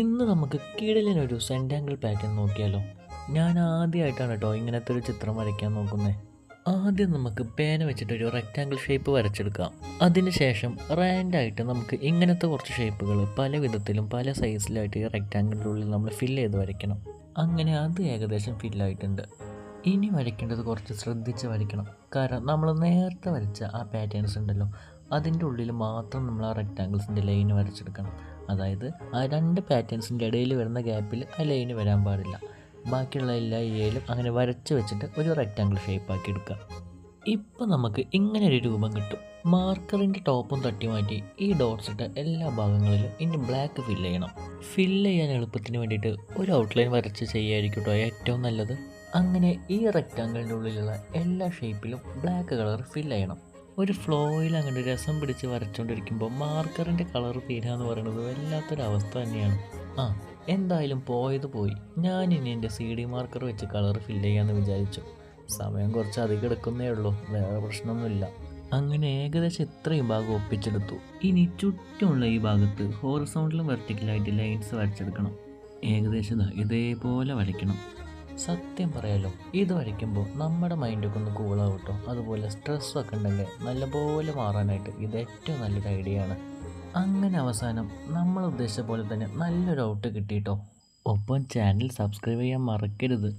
ഇന്ന് നമുക്ക് കിടിലനൊരു സെൻറ്റാങ്കിൾ പാറ്റേൺ നോക്കിയാലോ. ഞാൻ ആദ്യമായിട്ടാണ് കേട്ടോ ഇങ്ങനത്തെ ഒരു ചിത്രം വരയ്ക്കാൻ നോക്കുന്നത്. ആദ്യം നമുക്ക് പേന വെച്ചിട്ടൊരു റെക്റ്റാങ്കിൾ ഷേപ്പ് വരച്ചെടുക്കാം. അതിനുശേഷം റാൻഡായിട്ട് നമുക്ക് ഇങ്ങനത്തെ കുറച്ച് ഷേപ്പുകൾ പല വിധത്തിലും പല സൈസിലായിട്ട് ഈ റെക്റ്റാങ്കിളിൻ്റെ ഉള്ളിൽ നമ്മൾ ഫില്ല് ചെയ്ത് വരയ്ക്കണം. അങ്ങനെ അത് ഏകദേശം ഫില്ലായിട്ടുണ്ട്. ഇനി വരയ്ക്കേണ്ടത് കുറച്ച് ശ്രദ്ധിച്ച് വരയ്ക്കണം. കാരണം നമ്മൾ നേരത്തെ വരച്ച ആ പാറ്റേൺസ് ഉണ്ടല്ലോ, അതിൻ്റെ ഉള്ളിൽ മാത്രം നമ്മൾ ആ റെക്റ്റാങ്കിൾസിൻ്റെ ലൈന് വരച്ചെടുക്കണം. അതായത് ആ രണ്ട് പാറ്റേൺസിൻ്റെ ഇടയിൽ വരുന്ന ഗ്യാപ്പിൽ ആ ലൈന് വരാൻ പാടില്ല. ബാക്കിയുള്ള എല്ലാ ഏരിയയിലും അങ്ങനെ വരച്ച് വെച്ചിട്ട് ഒരു റെക്റ്റാങ്കിൾ ഷേപ്പാക്കി എടുക്കുക. ഇപ്പോൾ നമുക്ക് ഇങ്ങനെ ഒരു രൂപം കിട്ടും. മാർക്കറിൻ്റെ ടോപ്പും തട്ടി മാറ്റി ഈ ഡോട്ട്സ് ഇട്ട എല്ലാ ഭാഗങ്ങളിലും ഇനി ബ്ലാക്ക് ഫില്ല് ചെയ്യണം. ഫില്ല് ചെയ്യാൻ എളുപ്പത്തിന് വേണ്ടിയിട്ട് ഒരു ഔട്ട്ലൈൻ വരച്ച് ചെയ്യായിരിക്കും കേട്ടോ ഏറ്റവും നല്ലത്. അങ്ങനെ ഈ റെക്റ്റാങ്കിളിൻ്റെ ഉള്ളിലുള്ള എല്ലാ ഷേപ്പിലും ബ്ലാക്ക് കളർ ഫില്ല് ചെയ്യണം. ഒരു ഫ്ലോയിൽ അങ്ങനെ രസം പിടിച്ച് വരച്ചുകൊണ്ടിരിക്കുമ്പോൾ മാർക്കറിൻ്റെ കളർ തീരുക എന്ന് പറയുന്നത് വല്ലാത്തൊരവസ്ഥ തന്നെയാണ്. എന്തായാലും പോയത് പോയി. ഞാനിനി എൻ്റെ CD മാർക്കർ വെച്ച് കളർ ഫില്ല് ചെയ്യാമെന്ന് വിചാരിച്ചു. സമയം കുറച്ച് അധികം എടുക്കുന്നേ ഉള്ളൂ, വേറെ പ്രശ്നമൊന്നുമില്ല. അങ്ങനെ ഏകദേശം ഇത്രയും ഭാഗം ഒപ്പിച്ചെടുത്തു. ഇനി ചുറ്റുമുള്ള ഈ ഭാഗത്ത് ഹോറിസോണ്ടലും വെർട്ടിക്കലായിട്ട് ലൈൻസ് വരച്ചെടുക്കണം. ഏകദേശം ഇതേപോലെ വരയ്ക്കണം. സത്യം പറയാലോ, ഇത് വരയ്ക്കുമ്പോൾ നമ്മുടെ മൈൻഡൊക്കെ ഒന്ന് കൂളാവും കേട്ടോ. അതുപോലെ സ്ട്രെസ്സൊക്കെ ഉണ്ടെങ്കിൽ നല്ലപോലെ മാറാനായിട്ട് ഇത് ഏറ്റവും നല്ലൊരു ഐഡിയ ആണ്. അങ്ങനെ അവസാനം നമ്മൾ ഉദ്ദേശിച്ച പോലെ തന്നെ നല്ലൊരു ഔട്ട് കിട്ടിയിട്ടോ. ഒപ്പം ചാനൽ സബ്സ്ക്രൈബ് ചെയ്യാൻ മറക്കരുത്.